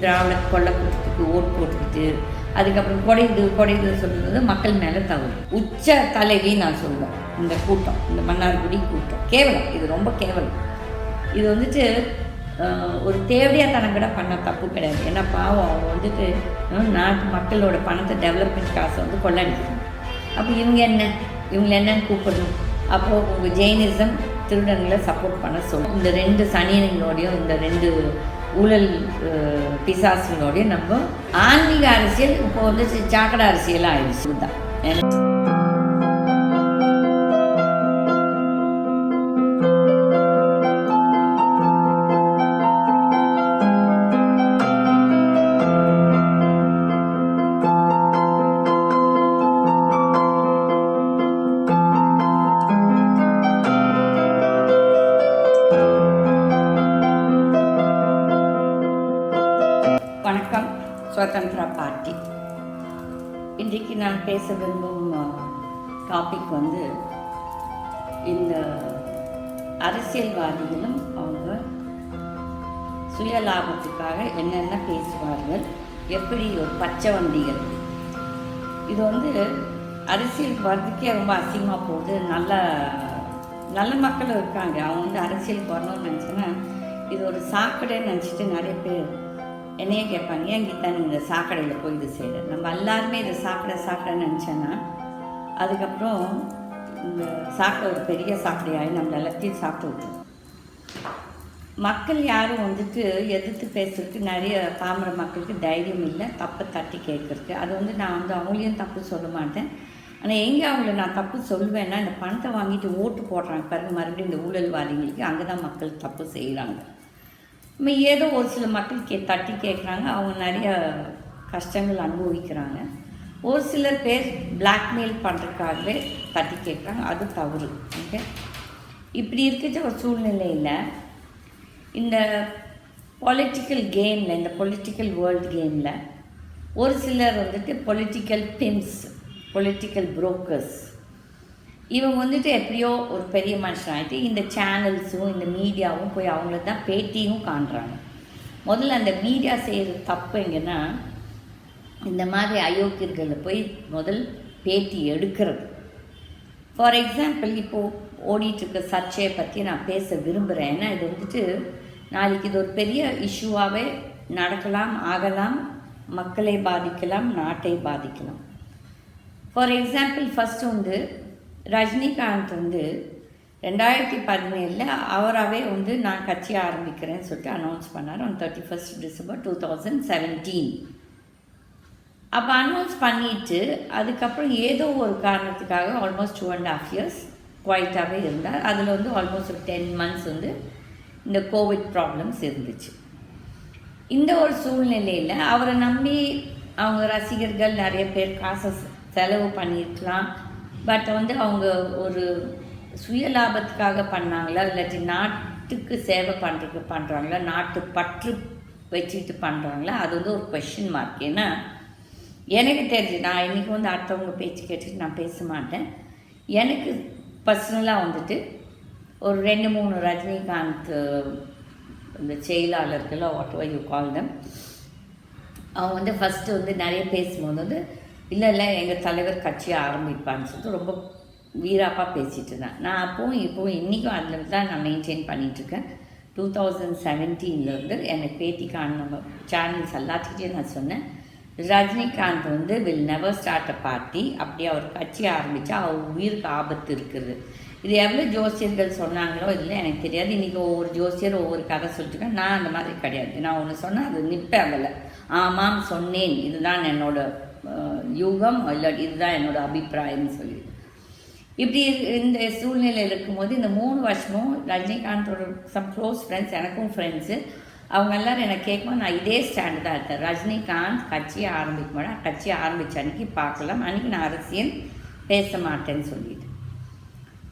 திராவிட கொல்லக்கூட்டத்துக்கு vote போட்டுக்கிட்டு அதுக்கப்புறம் குறைந்து சொல்கிறது மக்கள் மேலே தவறு. உச்ச தலைவி நான் சொல்லுவேன் இந்த கூட்டம், இந்த மன்னார்குடி கூட்டம் கேவலம். இது ரொம்ப கேவலம். இது வந்துட்டு ஒரு தேவையாக தனங்கிட பண்ண தப்பு கிடையாது. ஏன்னா பாவம் அவங்க வந்துட்டு நாட்டு மக்களோட பணத்தை டெவலப்மெண்ட் காசை வந்து கொள்ளடிக்கணும். அப்போ இவங்களை என்னன்னு கூப்பிடணும். அப்போது உங்கள் ஜெயினிசம் திருடங்களை சப்போர்ட் பண்ண சொல்லும். இந்த 2 சனியன்களோடையும் இந்த 2 ஊழல் பிசாசுகளோடையும் நம்ம ஆன்மீக அரசியல் இப்போ வந்து சாக்கடை அரசியலாக ஆயிடுச்சு தான். வணக்கம். சுதந்திரா பார்ட்டி. இன்றைக்கு நான் பேச விரும்பும் டாபிக் வந்து இந்த அரசியல்வாதிகளும் அவங்க சுய லாபத்துக்காக என்னென்ன பேசுவார்கள், எப்படி ஒரு பச்சை வண்டிகள். இது வந்து அரசியல் வர்றதுக்கே ரொம்ப அசிங்கமாக போகுது. நல்ல மக்களும் இருக்காங்க. அவங்க வந்து அரசியலுக்கு வரணும்னு நினச்சேன்னா இது ஒரு சாக்கடைன்னு நினச்சிட்டு நிறைய பேர் என்னையே கேட்பாங்க, ஏன் கீதா நீ இந்த சாக்கடையில் போய் இது செய்கிற. நம்ம எல்லாருமே இது சாக்கடைன்னு நினச்சேன்னா அதுக்கப்புறம் இந்த சாக்கடை ஒரு பெரிய சாக்கடையாகி நம்ம எல்லாத்தையும் சாப்பிட்டு விட்டுரும். மக்கள் யாரும் வந்துட்டு எதிர்த்து பேசுறதுக்கு நிறைய பாமர மக்களுக்கு தைரியம் இல்லை, தப்பை தட்டி கேட்குறதுக்கு. அது வந்து நான் வந்து அவங்களையும் தப்பு சொல்ல மாட்டேன். ஆனால் எங்கே அவங்கள நான் தப்பு சொல்லுவேன்னா, இந்த பணத்தை வாங்கிட்டு ஓட்டு போடுறாங்க பாருங்க மறுபடியும் இந்த ஊழல்வாதிகளுக்கு, அங்கே தான் மக்கள் தப்பு செய்கிறாங்க. ஏதோ ஒரு சில மக்கள் தட்டி கேட்குறாங்க, அவங்க நிறைய கஷ்டங்கள் அனுபவிக்கிறாங்க. ஒரு சிலர் பேர் பிளாக்மெயில் பண்ணுறதுக்காகவே தட்டி கேட்குறாங்க, அது தவறு. ஓகே, இப்படி இருக்கிற ஒரு சூழ்நிலையில் இந்த பொலிட்டிக்கல் கேமில், இந்த பொலிட்டிக்கல் வேர்ல்டு கேமில் ஒரு சிலர் வந்துட்டு பொலிட்டிக்கல் பிம்ஸ், பொலிட்டிக்கல் புரோக்கர்ஸ், இவங்க வந்துட்டு எப்படியோ ஒரு பெரிய மனுஷன் ஆகிட்டு இந்த சேனல்ஸும் இந்த மீடியாவும் போய் அவங்கள தான் பேட்டியும் காண்றாங்க. முதல்ல அந்த மீடியா செய்கிற தப்பு எங்கன்னா, இந்த மாதிரி அயோக்கியர்களில் போய் முதல் பேட்டி எடுக்கிறது. ஃபார் எக்ஸாம்பிள், இப்போது ஓடிட்டுருக்க சர்ச்சையை பற்றி நான் பேச விரும்புகிறேன். ஏன்னா இது வந்துட்டு நாளைக்கு இது ஒரு பெரிய இஷ்யூவாகவே நடக்கலாம், ஆகலாம், மக்களை பாதிக்கலாம், நாட்டை பாதிக்கலாம். ஃபார் எக்ஸாம்பிள், ஃபஸ்ட்டு வந்து ரஜினிகாந்த் வந்து 2017 அவராகவே வந்து நான் கட்சி ஆரம்பிக்கிறேன்னு சொல்லிட்டு அனௌன்ஸ் பண்ணார் on 31st December 2017. அப்போ அனௌன்ஸ் பண்ணிவிட்டு அதுக்கப்புறம் ஏதோ ஒரு காரணத்துக்காக ஆல்மோஸ்ட் 2.5 years குவைட்டாகவே இருந்தார். அதில் வந்து ஆல்மோஸ்ட் ஒரு 10 months வந்து இந்த கோவிட் ப்ராப்ளம்ஸ் இருந்துச்சு. இந்த ஒரு சூழ்நிலையில் அவரை நம்பி அவங்க ரசிகர்கள் நிறைய பேர் காசை செலவு பண்ணியிருக்கலாம். பட் வந்து அவங்க ஒரு சுய லாபத்துக்காக பண்ணாங்களா, இல்லாட்டி நாட்டுக்கு சேவை பண்ணுறாங்களா, நாட்டு பற்று வச்சுக்கிட்டு பண்ணுறாங்களா, அது வந்து ஒரு கொஷின் மார்க். ஏன்னா எனக்கு தெரிஞ்சு நான் இன்றைக்கி வந்து அடுத்தவங்க பேச்சு கேட்டுட்டு நான் பேச மாட்டேன். எனக்கு பர்சனலாக வந்துட்டு ஒரு 2-3 ரஜினிகாந்த் இந்த செயலாளர்கள் வாட் யூ கால் தம், அவங்க வந்து ஃபஸ்ட்டு வந்து நிறைய பேசும்போது வந்து இல்லை எங்கள் தலைவர் கட்சியை ஆரம்பிப்பான்னு சொல்லிட்டு ரொம்ப வீராப்பாக பேசிகிட்டு இருந்தேன். நான் இப்போவும் இன்றைக்கும் அதில் தான் நான் மெயின்டைன் பண்ணிகிட்ருக்கேன். 2017 எனக்கு பேட்டிக்கான நம்ம சேனல்ஸ் எல்லாத்துக்கிட்டே நான் சொன்னேன், ரஜினிகாந்த் வந்து will never start a party. அப்படி அவர் கட்சி ஆரம்பித்தா அவர் உயிருக்கு ஆபத்து இருக்குது. இது எவ்வளோ ஜோசியர்கள் சொன்னாங்களோ இல்லை எனக்கு தெரியாது. இன்றைக்கி ஒவ்வொரு ஜோசியர் ஒவ்வொரு கதை சொல்லிட்டுருக்கேன். நான் அந்த மாதிரி கிடையாது. நான் ஒன்று சொன்னேன், அது நிற்பேன் அதில். ஆமாம் சொன்னேன், இதுதான் என்னோட யூகம், இல்லாட்டி இதுதான் என்னோடய அபிப்பிராயம்னு சொல்லி. இப்படி இந்த சூழ்நிலையில் இருக்கும்போது இந்த 3 வருஷமும் ரஜினிகாந்தோட சம் க்ளோஸ் ஃப்ரெண்ட்ஸ், எனக்கும் ஃப்ரெண்ட்ஸு, அவங்க எல்லோரும் என்னை கேட்கும்போது நான் இதே ஸ்டாண்டு தான் இருக்கேன். ரஜினிகாந்த் கட்சியை கட்சியை ஆரம்பித்த அன்றைக்கி பார்க்கலாம், அன்றைக்கி நான் அரசியல் பேச மாட்டேன்னு சொல்லிட்டு.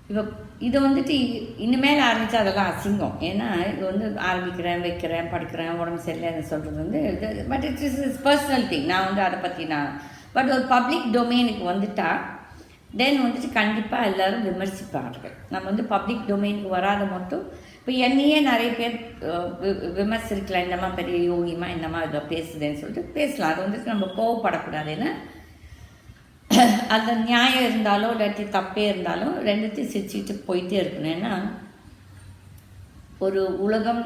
இப்போ இது வந்துட்டு இனிமேல் ஆரம்பித்தா அதெல்லாம் அசிங்கம். ஏன்னா இது வந்து ஆரம்பிக்கிறேன், வைக்கிறேன், படுக்கிறேன், உடம்பு சரியில்லை சொல்கிறது வந்து இது. But it's personal thing. நான் வந்து அதை பற்றி பட் ஒரு பப்ளிக் டொமைனுக்கு வந்துட்டால் தென் வந்துட்டு கண்டிப்பாக எல்லோரும் விமர்சிப்பார்கள். நம்ம வந்து பப்ளிக் டொமைனுக்கு வராத மட்டும் இப்போ என்னையே நிறைய பேர் விமர்சிக்கலாம், இந்தமா பெரிய யோகிமா இந்தமா இதை பேசுதுன்னு சொல்லிட்டு பேசலாம். அது வந்துட்டு நம்ம கோவப்படக்கூடாது. ஏன்னா அந்த நியாயம் இருந்தாலும் இல்லாட்டி தப்பே இருந்தாலும் ரெண்டுத்தையும் சிரிச்சுட்டு போயிட்டே இருக்கணும். ஏன்னா ஒரு உலகம்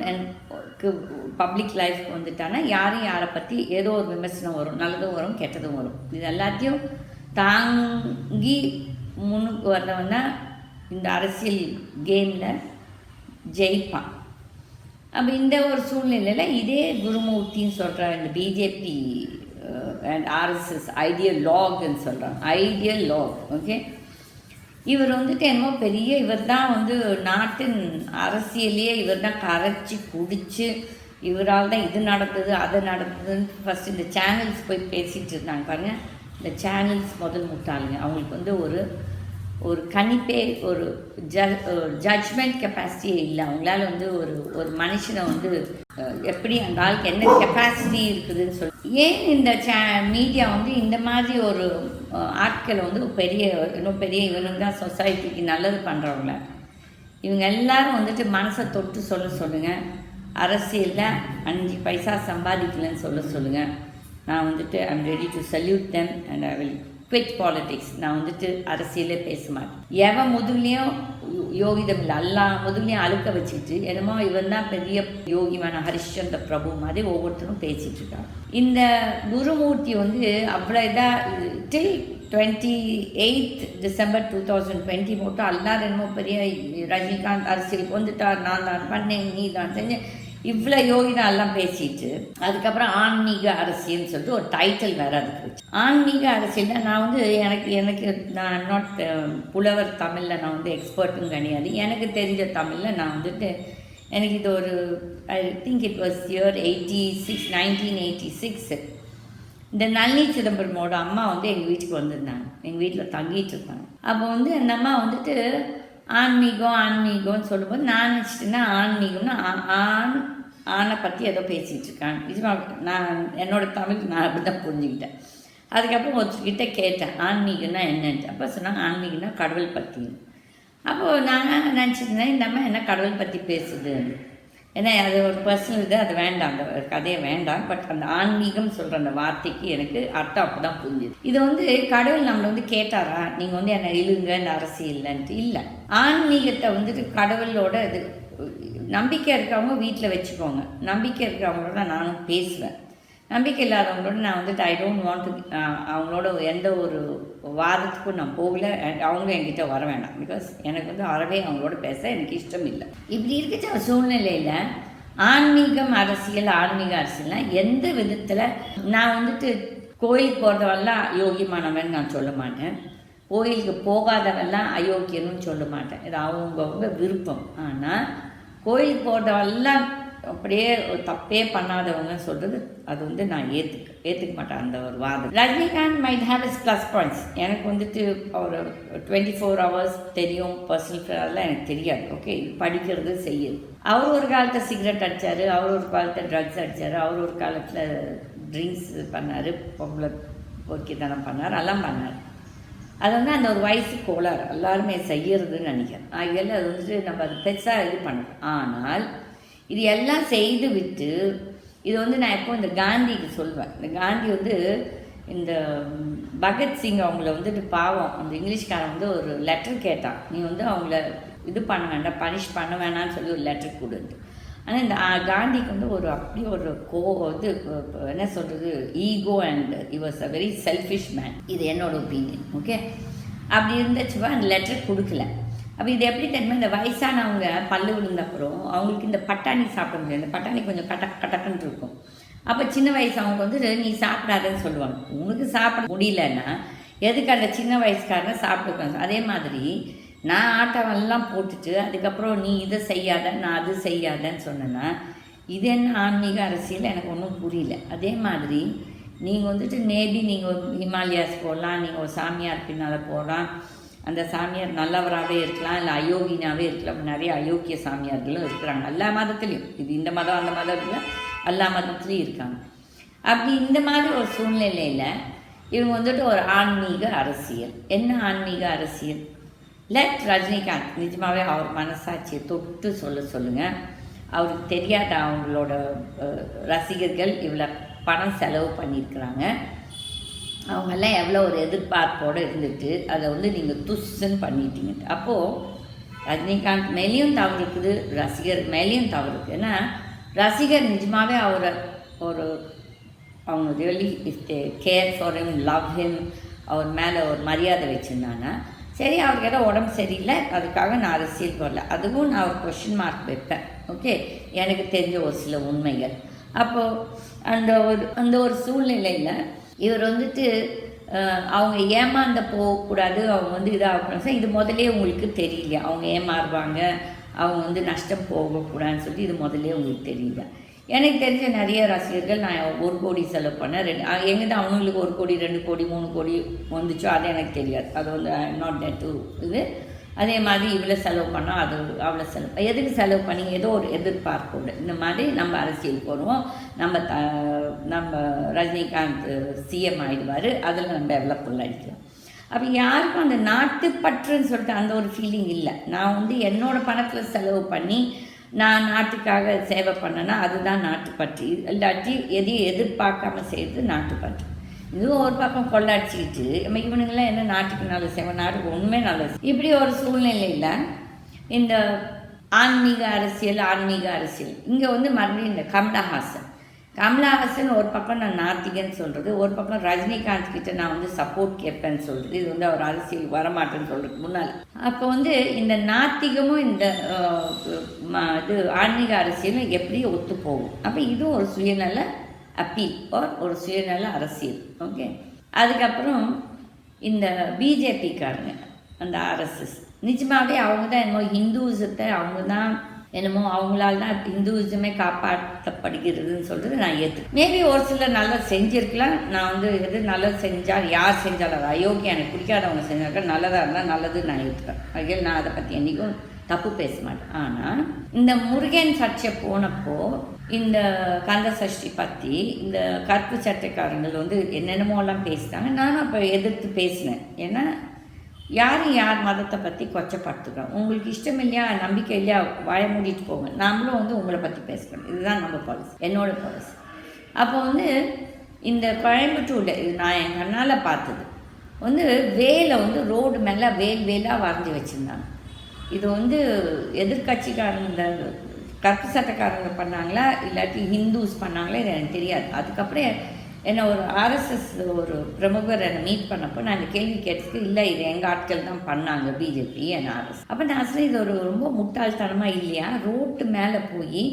பப்ளிக் லைஃப்க்கு வந்துட்டானா யாரும் யாரை பற்றி ஏதோ ஒரு விமர்சனம் வரும், நல்லதும் வரும் கெட்டதும் வரும். இது எல்லாத்தையும் தாங்கி முன்னுக்கு வந்தவன்னா இந்த அரசியல் கேமில் ஜெயிப்பான். அப்போ இந்த ஒரு சூழ்நிலையில் இதே குருமூர்த்தின்னு சொல்கிற இந்த பிஜேபி அண்ட் ஆர்எஸ்எஸ் ஐடியலாக்னு சொல்கிறாங்க, ஐடியலாக். ஓகே, இவர் வந்துட்டு என்னமோ பெரிய இவர் தான் வந்து நாட்டின் அரசியலையே இவர் தான் கரைச்சி குடித்து இவரால் தான் இது நடந்தது அது நடந்ததுன்னு ஃபஸ்ட்டு இந்த சேனல்ஸ் போய் பேசிகிட்டு இருந்தாங்க பாருங்க. இந்த சேனல்ஸ் முதல் முட்டாளுங்க. அவங்களுக்கு வந்து ஒரு கணிப்பே ஒரு ஜட்ஜ்மெண்ட் கெப்பாசிட்டியே இல்லை. அவங்களால வந்து ஒரு மனுஷனை வந்து எப்படி அந்த ஆளுக்கு என்ன கெப்பாசிட்டி இருக்குதுன்னு சொல்லி ஏன் இந்த மீடியா வந்து இந்த மாதிரி ஒரு ஆட்களை வந்து இன்னும் பெரிய இவனுங்க தான் சொசைட்டிக்கு நல்லது பண்ணுறவங்கள இவங்க எல்லாரும் வந்துட்டு மனசை தொட்டு சொல்லுங்கள். அரசியலில் 5 பைசா சம்பாதிக்கலன்னு சொல்லுங்கள். நான் வந்துட்டு I'm ready to salute them and I will quit politics. நான் வந்துட்டு அரசியலே பேச மாட்டேன். எவன் முதுகுலையும் யோகிதம் இல்லை, எல்லா முதுகுலையும் அழுக்க வச்சுக்கிட்டு என்னமோ இவன் தான் பெரிய யோகிமான ஹரிஷ்சந்திர பிரபு மாதிரி ஒவ்வொருத்தரும் பேசிகிட்டு இருக்காங்க. இந்த குருமூர்த்தி வந்து அவ்வளோ இதாக டில் 28 டிசம்பர் 2020 மட்டும் எல்லாரும் என்னமோ பெரிய ரஜினிகாந்த் அரசியலுக்கு வந்துட்டார், நான் தான் பண்ணேன், நீ தான் செஞ்சேன், இவ்வளோ யோகிதா எல்லாம் பேசிட்டு அதுக்கப்புறம் ஆன்மீக அரசியல்னு சொல்லிட்டு ஒரு டைட்டில் வேறு அதுக்கு வச்சு. ஆன்மீக அரசியல் நான் வந்து எனக்கு நான் நாட் புலவர் தமிழில் நான் வந்து எக்ஸ்பர்ட்டும் கிடையாது. எனக்கு தெரிஞ்ச தமிழில் நான் வந்துட்டு எனக்கு இது ஒரு I think it was year 1986 இந்த நளினி சிதம்பரமோட அம்மா வந்து எங்கள் வீட்டுக்கு வந்திருந்தாங்க, எங்கள் வீட்டில் தங்கிட்டு இருந்தாங்க. அப்போ வந்து அந்த அம்மா வந்துட்டு ஆன்மீகம்னு சொல்லும்போது நான் நினச்சிட்டேன்னா ஆன்மீகம்னா ஆணை பற்றி ஏதோ பேசிகிட்டு இருக்காங்க. நிஜமாக நான் என்னோடய தமிழ் நான் அப்படி தான் புரிஞ்சுக்கிட்டேன். அதுக்கப்புறம் ஒருத்தர்கிட்ட கேட்டேன் ஆன்மீகம்னா என்னன்ட்டு. அப்போ சொன்னாங்க ஆன்மீகம்னா கடவுள் பற்றின்னு. அப்போது நான் நினச்சிருந்தேன் இந்த அம்மா என்ன கடவுள் பற்றி பேசுது, ஏன்னா அது ஒரு பர்சனல் இது, அது வேண்டாம், அந்த கதையை வேண்டாம். பட் அந்த ஆன்மீகம் சொல்கிற அந்த வார்த்தைக்கு எனக்கு அர்த்தம் அப்போ தான் புரிஞ்சுது. இது வந்து கடவுள் நம்மளை வந்து கேட்டாரா நீங்கள் வந்து என்னை இழுங்க இந்த அரசியல்ன்ட்டு இல்லை. ஆன்மீகத்தை வந்துட்டு கடவுளோட இது நம்பிக்கை இருக்கிறவங்க வீட்டில் வச்சுக்கோங்க, நம்பிக்கை இருக்கிறவங்களோட நானும் பேசுவேன். நம்பிக்கை இல்லாதவங்களோட நான் வந்துட்டு ஐ டோன்ட் வாண்ட் டு அவங்களோட எந்த ஒரு வாதத்துக்கும் நான் போகல. அவங்க என்கிட்ட வர வேண்டாம். பிகாஸ் எனக்கு வந்து அறவே அவங்களோட பேச எனக்கு இஷ்டம் இல்லை. இப்படி இருக்கிற சூழ்நிலையில் ஆன்மீக அரசியல்னால் எந்த விதத்தில் நான் வந்துட்டு கோயிலுக்கு போகிறதவெல்லாம் யோகியமானவன் நான் சொல்ல மாட்டேன், கோயிலுக்கு போகாதவெல்லாம் அயோக்கியன்னு சொல்ல மாட்டேன். இது அவங்கவுங்க விருப்பம். ஆனால் கோயிலுக்கு போகிறதவெல்லாம் அப்படியே தப்பே பண்ணாதவங்க சொல்கிறது அது வந்து நான் ஏற்றுக்க மாட்டேன் அந்த ஒரு வாதம். Rajinikanth might have is plus points. எனக்கு வந்துட்டு ஒரு 24 hours தெரியும், பர்சனல் அதெல்லாம் எனக்கு தெரியாது. ஓகே, படிக்கிறது செய்யுது. அவர் ஒரு காலத்தில் சிகரெட் அடித்தார், அவர் ஒரு காலத்தில் ட்ரக்ஸ் அடித்தார், அவர் ஒரு காலத்தில் ட்ரிங்க்ஸ் பண்ணார், பொம்பளை போக்கித்தனம் பண்ணார், எல்லாம் பண்ணார். அது வந்து அந்த ஒரு வயசு கோளாறு எல்லாருமே செய்யறதுன்னு நினைக்கிறேன். ஆகையால் அது வந்துட்டு நம்ம அது பெருசாக இது பண்ணுறோம். ஆனால் இது எல்லாம் செய்து விட்டு இது வந்து நான் எப்போ இந்த காந்திக்கு சொல்வேன். இந்த காந்தி வந்து இந்த பகத்சிங் அவங்கள வந்துட்டு பாவம் அந்த இங்கிலீஷ்காரன் வந்து ஒரு லெட்டர் கேட்டான், நீ வந்து அவங்கள இது பண்ண வேண்டாம், பனிஷ் பண்ண வேணான்னு சொல்லி ஒரு லெட்டர் கொடுத்து. ஆனால் இந்த காந்திக்கு வந்து ஒரு அப்படி ஒரு இது என்ன சொல்கிறது ego and he was a very selfish man. இது என்னோட ஒப்பீனியன். ஓகே, அப்படி இருந்துச்சுப்பா அந்த லெட்டர் கொடுக்கல. அப்போ இது எப்படி தெரியுமா, இந்த வயசானவங்க பல்லு விழுந்தப்புறம் அவங்களுக்கு இந்த பட்டாணி சாப்பிட முடியாது, இந்த பட்டாணி கொஞ்சம் கடக்குன்னு இருக்கும். அப்போ சின்ன வயசு அவங்க வந்து நீ சாப்பிடாதன்னு சொல்லுவாங்க. உனக்கு சாப்பிட முடியலன்னா எதுக்கு அந்த சின்ன வயசுக்காரனை சாப்பிட்டுக்கணும். அதே மாதிரி நான் ஆட்டமெல்லாம் போட்டுட்டு அதுக்கப்புறம் நீ இதை செய்யாத நான் அது செய்யாதன்னு சொன்னேன்னா இது என்ன ஆன்மீக அரசியல் எனக்கு ஒன்றும் புரியல. அதே மாதிரி நீங்கள் வந்துட்டு மேபி நீங்கள் ஹிமாலயாஸ் போகலாம், நீங்கள் ஒரு சாமியார் பின்னால் போகலாம், அந்த சாமியார் நல்லவராகவே இருக்கலாம், இல்லை அயோக்கியனாகவே இருக்கலாம். நிறைய அயோக்கிய சாமியார்களும் இருக்கிறாங்க எல்லா மதத்துலேயும். இது இந்த மதம் அந்த மதம் இல்லை, எல்லா மதத்துலேயும் இருக்காங்க. அப்படி இந்த மாதிரி ஒரு சூழ்நிலையில் இவங்க வந்துட்டு ஒரு ஆன்மீக அரசியல். என்ன ஆன்மீக அரசியல்? லெட் ரஜினிகாந்த் நிஜமாகவே அவர் மனசாட்சியை தொட்டு சொல்லுங்கள். அவருக்கு தெரியாத அவங்களோட ரசிகர்கள் இவ்வளோ பணம் செலவு பண்ணியிருக்கிறாங்க. அவங்கெல்லாம் எவ்வளோ ஒரு எதிர்பார்ப்போடு இருந்துட்டு அதை வந்து நீங்கள் துஷ்ன்னு பண்ணிட்டீங்க. அப்போது ரஜினிகாந்த் மேலேயும் தவறு இருக்குது, ரசிகர் மேலேயும் தவறு இருக்குது. ஏன்னா ரசிகர் நிஜமாகவே அவரை அவங்க really if they care for him, love him, அவர் மேலே ஒரு மரியாதை வச்சுருந்தாங்கன்னா சரி, அவருக்கு ஏதோ உடம்பு சரியில்லை, அதுக்காக நான் அரசியல் வரல, அதுவும் நான் ஒரு கொஷின் மார்க் வைப்பேன். ஓகே, எனக்கு தெரிஞ்ச ஒரு சில உண்மைகள். அப்போது அந்த ஒரு சூழ்நிலையில் இவர் வந்துட்டு அவங்க ஏமாந்த போகக்கூடாது, அவங்க வந்து இதாகக்கூடாது. இது முதலே உங்களுக்கு தெரியல, அவங்க ஏமாறுவாங்க, அவங்க வந்து நஷ்டம் போகக்கூடாதுன்னு சொல்லி இது முதலே உங்களுக்கு தெரியல. எனக்கு தெரிஞ்ச நிறைய ரசிகர்கள் நான் 1 கோடி செலவு பண்ணேன், எங்கிட்ட அவங்களுக்கு 1 கோடி 2 கோடி 3 கோடி வந்துச்சோ அது எனக்கு தெரியாது. அது வந்து I am not date to இது. அதே மாதிரி இவ்வளோ செலவு பண்ணால் அது அவ்வளோ செலவு எதுக்கு செலவு பண்ணி ஏதோ ஒரு எதிர்பார்ப்போடு இந்த மாதிரி நம்ம அரசியல் போடுவோம். நம்ம ரஜினிகாந்த் சிஎம் ஆகிடுவார், அதில் நம்ம எவ்வளோ அடிக்கலாம். அப்போ யாருக்கும் அந்த நாட்டுப்பற்றுன்னு சொல்லிட்டு அந்த ஒரு ஃபீலிங் இல்லை. நான் வந்து என்னோடய பணத்தில் செலவு பண்ணி நான் நாட்டுக்காக சேவை பண்ணேன்னா அதுதான் நாட்டுப்பற்று. இல்லாட்டி எதையும் எதிர்பார்க்காம செய்கிறது நாட்டுப்பற்று. இதுவும் ஒரு பக்கம் கொள்ளாடிச்சிக்கிட்டு நம்ம இவனுங்களாம் என்ன நாட்டுக்கு நல்லது செய்வோம், நாட்டுக்கு ஒன்றுமே நல்லது. இப்படி ஒரு சூழ்நிலையில் இந்த ஆன்மீக அரசியல் இங்கே வந்து மறுபடியும் இந்த கமலஹாசன் ஒரு பக்கம் நான் நாத்திகன்னு சொல்கிறது, ஒரு பக்கம் ரஜினிகாந்த் கிட்ட நான் வந்து சப்போர்ட் கேட்பேன்னு சொல்கிறது. இது வந்து அவர் அரசியல் வரமாட்டேன்னு சொல்கிறதுக்கு முன்னால். அப்போ வந்து இந்த நாத்திகமும் இந்த இது ஆன்மீக அரசியலும் எப்படி ஒத்து போகும். அப்போ இதுவும் ஒரு சுயநல அப்பீல் ஒரு சுயநல அரசியல். ஓகே, அதுக்கப்புறம் இந்த பிஜேபிக்காரங்க அந்த ஆர்எஸ்எஸ் நிஜமாகவே அவங்க தான் என்னமோ ஹிந்துவிசத்தை அவங்க தான் என்னமோ அவங்களால தான் ஹிந்துவிசமே காப்பாற்றப்படுகிறதுன்னு சொல்கிறது நான் ஏற்றுக்கேன். மேபி ஒரு சிலர் நல்லா செஞ்சுருக்கலாம். நான் வந்து எது நல்லது செஞ்சால் யார் செஞ்சாலும் அது அயோக்கியம், எனக்கு பிடிக்காதவங்க செஞ்சாக்க நல்லதாக இருந்தால் நல்லது நான் ஏற்றுக்கிறேன். அதில் நான் அதை பற்றி என்றைக்கும் தப்பு பேச மாட்டேன். ஆனால் இந்த முருகன் சர்ச்சை போனப்போ இந்த கந்த சஷ்டி பற்றி இந்த கருப்பு சட்டைக்காரங்கள் வந்து என்னென்னமோலாம் பேசிட்டாங்க. நானும் அப்போ எதிர்த்து பேசினேன். ஏன்னா யார் மதத்தை பற்றி கொச்சப்படுத்துக்கிறோம். உங்களுக்கு இஷ்டம் இல்லையா, நம்பிக்கை இல்லையா, வாய மூடிட்டு போங்க, நாமளும் வந்து உங்களை பற்றி பேசுகிறோம். இதுதான் நம்ம பாலிசி, என்னோடய பாலிசி. அப்போ வந்து இந்த கோயம்புத்தூரில் இது நான் என் கண்ணால் பார்த்தது வந்து வேலை வந்து ரோடு மேலே வேலாக வரைஞ்சி வச்சுருந்தாங்க. இது வந்து எதிர்கட்சிக்காரங்க இந்த கருப்பு சட்டக்காரங்க பண்ணாங்களா இல்லாட்டி ஹிந்துஸ் பண்ணாங்களா இது எனக்கு தெரியாது. அதுக்கப்புறம் என்னை ஒரு ஆர்எஸ்எஸ் ஒரு பிரமுகர் என்னை மீட் பண்ணப்போ நான் இந்த கேள்வி கேட்டதுக்கு இல்லை இது எங்கள் ஆட்கள் தான் பண்ணாங்க பிஜேபி என் ஆர்எஸ். அப்போ நான் சொன்னேன் இது ஒரு ரொம்ப முட்டாள்தனமாக இல்லையா, ரோட்டு மேலே போய்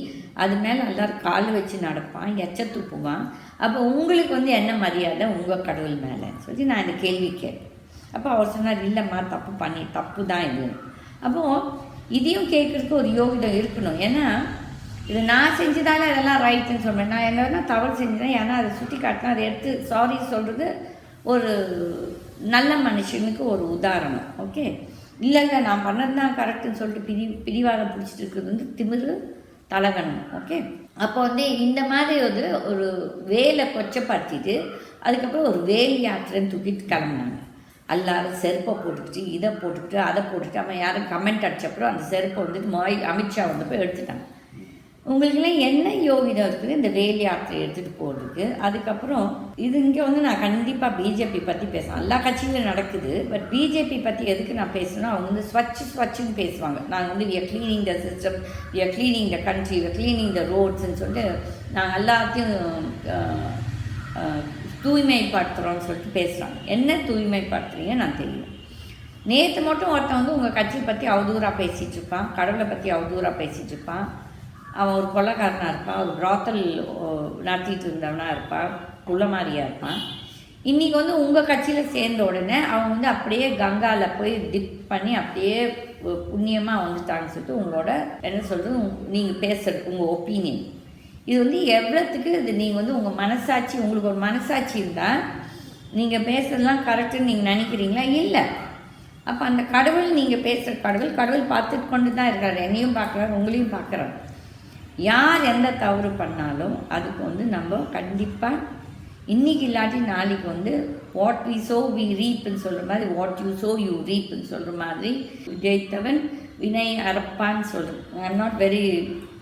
அது மேலே எல்லாரும் கால் வச்சு நடப்பான், எச்ச துப்புவான். அப்போ உங்களுக்கு வந்து என்ன மரியாதை உங்கள் கடவுள் மேலேன்னு சொல்லி நான் இந்த கேள்வி கேட்டேன். அப்போ அவர் சொன்னார் இல்லைம்மா தப்பு தான் இது. அப்போது இதையும் கேட்குறதுக்கு ஒரு யோகிதம் இருக்கணும். ஏன்னா இது நான் செஞ்சதால அதெல்லாம் ரைட்டுன்னு சொல்கிறேன். நான் என்ன தவறு செஞ்சேன், ஏன்னா அதை சுட்டி காட்டினா அதை எடுத்து சாரி சொல்கிறது ஒரு நல்ல மனுஷனுக்கு ஒரு உதாரணம். ஓகே, இல்லை நான் பண்ணது தான் கரெக்டுன்னு சொல்லிட்டு பிடிவாதம் பிடிச்சிட்டு இருக்கிறது வந்து திமிரு தலகணும். ஓகே, அப்போ வந்து இந்த மாதிரி ஒரு வேலை கொச்சப்படுத்திட்டு அதுக்கப்புறம் ஒரு வேல் யாத்திரைன்னு தூக்கிட்டு கிளம்புனாங்க. எல்லாரும் செருப்பை போட்டுக்கிட்டு இதை போட்டுக்கிட்டு அதை போட்டுக்கிட்டு அவன் யாரும் கமெண்ட் அடிச்சப்பறம் அந்த செருப்பை வந்துட்டு அமித்ஷா வந்து போய் எடுத்துட்டாங்க. உங்களுக்கெல்லாம் என்ன யோகிதம் இருக்குது இந்த வேல் யாத்திரை எடுத்துகிட்டு போகிறதுக்கு? அதுக்கப்புறம் இது இங்கே வந்து நான் கண்டிப்பாக பிஜேபி பற்றி பேசுவேன். எல்லா கட்சியிலும் நடக்குது. பட் பிஜேபி பற்றி எதுக்கு நான் பேசுகிறேன்னா அவங்க வந்து ஸ்வச்சுன்னு பேசுவாங்க. நாங்கள் வந்து we are cleaning the system, we are cleaning the country, we are cleaning the ரோட்ஸ்ன்னு சொல்லிட்டு நாங்கள் எல்லாத்தையும் தூய்மைப்படுத்துகிறோன்னு சொல்லிட்டு பேசுகிறாங்க. என்ன தூய்மைப்படுத்துறீங்க நான் தெரியும். நேற்று மட்டும் ஒருத்தன் வந்து உங்கள் கட்சியை பற்றி அவதூறாக பேசிகிட்டு இருப்பான், கடவுளை பற்றி அவதூறாக பேசிகிட்டு இருப்பான், அவன் ஒரு கொள்ளைக்காரனாக இருப்பான், ஒரு பிராத்தல் நடத்திட்டு இருந்தவனாக இருப்பான், குள்ளமாரியாக இருப்பான். இன்றைக்கி வந்து உங்கள் கட்சியில் சேர்ந்த உடனே அவன் வந்து அப்படியே கங்காவில் போய் டிப் பண்ணி அப்படியே புண்ணியமாக வந்துட்டாங்கன்னு சொல்லிட்டு உங்களோட என்ன சொல்கிறது நீங்கள் பேசுகிறது உங்கள் ஒப்பீனியன் இது வந்து எவ்வளோத்துக்கு இது நீங்கள் வந்து உங்கள் மனசாட்சி உங்களுக்கு ஒரு மனசாட்சி இருந்தால் நீங்கள் பேசுறதுலாம் கரெக்டுன்னு நீங்கள் நினைக்கிறீங்களா? இல்லை. அப்போ அந்த கடவுள் நீங்கள் பேசுகிற கடவுள் பார்த்துட்டு கொண்டு தான் இருக்கிறார். என்னையும் பார்க்குறாரு, உங்களையும் பார்க்குறாரு. யார் எந்த தவறு பண்ணாலும் அதுக்கு வந்து நம்ம கண்டிப்பாக இன்றைக்கி இல்லாட்டி நாளைக்கு வந்து வாட் வி சோ வி ரீப்னு சொல்கிற மாதிரி வாட் யூ சோ யூ ரீப்னு சொல்கிற மாதிரி ஜெயித்தவன் வினய் அரப்பான்னு சொல்கிறேன். ஐ எம் நாட் வெரி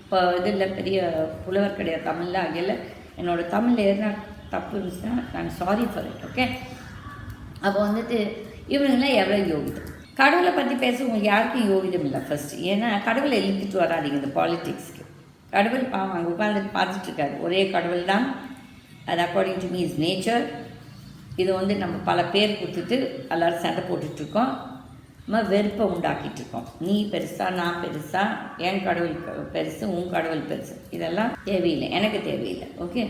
இப்போ இதில் பெரிய புலவர் கிடையாது தமிழில், ஆகையில் என்னோடய தமிழில் எதுனா தப்பு இருந்துச்சுன்னா நான் சாரி ஃபார் இட். ஓகே, அப்போ வந்துட்டு இவனுங்களாம் எவ்வளோ யோகிதம். கடவுளை பற்றி பேச உங்களுக்கு யாருக்கும் யோகிதம் இல்லை ஃபஸ்ட்டு. ஏன்னா கடவுளை இழுத்துட்டு வராதிங்க இந்த பாலிட்டிக்ஸ்க்கு. கடவுள் பாவம் அங்கே உட்காந்துட்டு பார்த்துட்ருக்காரு. ஒரே கடவுள் தான், அது according to me is nature. இது வந்து நம்ம பல பேர் கொடுத்துட்டு எல்லோரும் சண்டை போட்டுட்ருக்கோம், நம்ம வெறுப்பை உண்டாக்கிட்டுருக்கோம். நீ பெருசா, நான் பெருசா, என் கடவுள் பெருசு, உன் கடவுள் பெருசு, இதெல்லாம் தேவையில்லை, எனக்கு தேவையில்லை. ஓகே,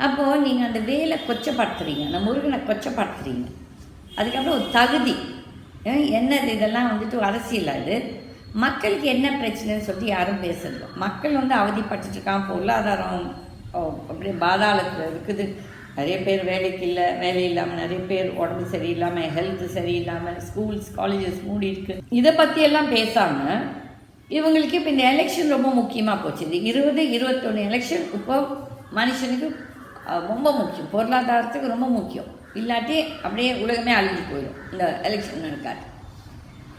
அப்போது நீங்கள் அந்த வேலை கொச்சப்படுத்துறீங்க, அந்த முருகனை கொச்சப்படுத்துறீங்க. அதுக்கப்புறம் ஒரு தகுதி என்னது, இதெல்லாம் வந்துட்டு அரசியல். அது மக்களுக்கு என்ன பிரச்சனைன்னு சொல்லிட்டு யாரும் பேசுறது. மக்கள் வந்து அவதிப்பட்டுருக்கான், பொருளாதாரம் அப்படியே பாதாளத்தில் இருக்குது. நிறைய பேர் வேலைக்கு இல்லை, வேலை இல்லாமல் நிறைய பேர் உடம்பு சரியில்லாமல், ஹெல்த்து சரியில்லாமல், ஸ்கூல்ஸ் காலேஜஸ் மூடி இருக்குது. இதை பற்றியெல்லாம் பேசாமல் இவங்களுக்கு இப்போ இந்த எலெக்ஷன் ரொம்ப முக்கியமாக போச்சு. இது 2021 எலெக்ஷன் இப்போ மனுஷனுக்கு ரொம்ப முக்கியம், பொருளாதாரத்துக்கு ரொம்ப முக்கியம். இல்லாட்டி அப்படியே உலகமே அழிஞ்சு போயிடும் இந்த எலெக்ஷன் நடக்காது.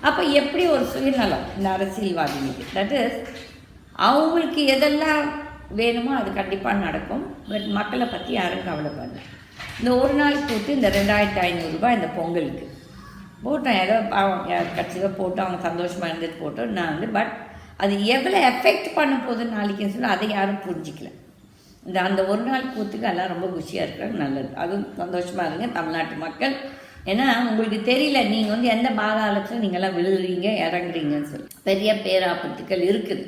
அப்போ எப்படி ஒரு சுயநலம் இந்த அரசியல்வாதிகளுக்கு, தட் இஸ் அவங்களுக்கு எதெல்லாம் வேணுமோ அது கண்டிப்பாக நடக்கும். பட் மக்களை பற்றி யாரும் கவலைப்படல. இந்த ஒரு நாள் போட்டு இந்த 2500 ரூபாய் இந்த பொங்கலுக்கு போட்டோம், ஏதோ கட்சியில் போட்டு அவங்க சந்தோஷமாக இருந்துட்டு போட்டோம். நான் வந்து பட் அது எவ்வளோ எஃபெக்ட் பண்ண போகுதுன்னு நாளைக்குன்னு சொல்லி அதை யாரும் புரிஞ்சிக்கல. அந்த ஒரு நாள் கூத்துக்கு எல்லாம் ரொம்ப குஷியாக இருக்கிறது நல்லது, அதுவும் சந்தோஷமாக இருங்க தமிழ்நாட்டு மக்கள். ஏன்னா உங்களுக்கு தெரியல நீங்கள் வந்து எந்த பாதாளத்தில் நீங்கள்லாம் விழுகிறீங்க இறங்குறீங்கன்னு சொல்லி பெரிய பேராபத்துக்கள் இருக்குது.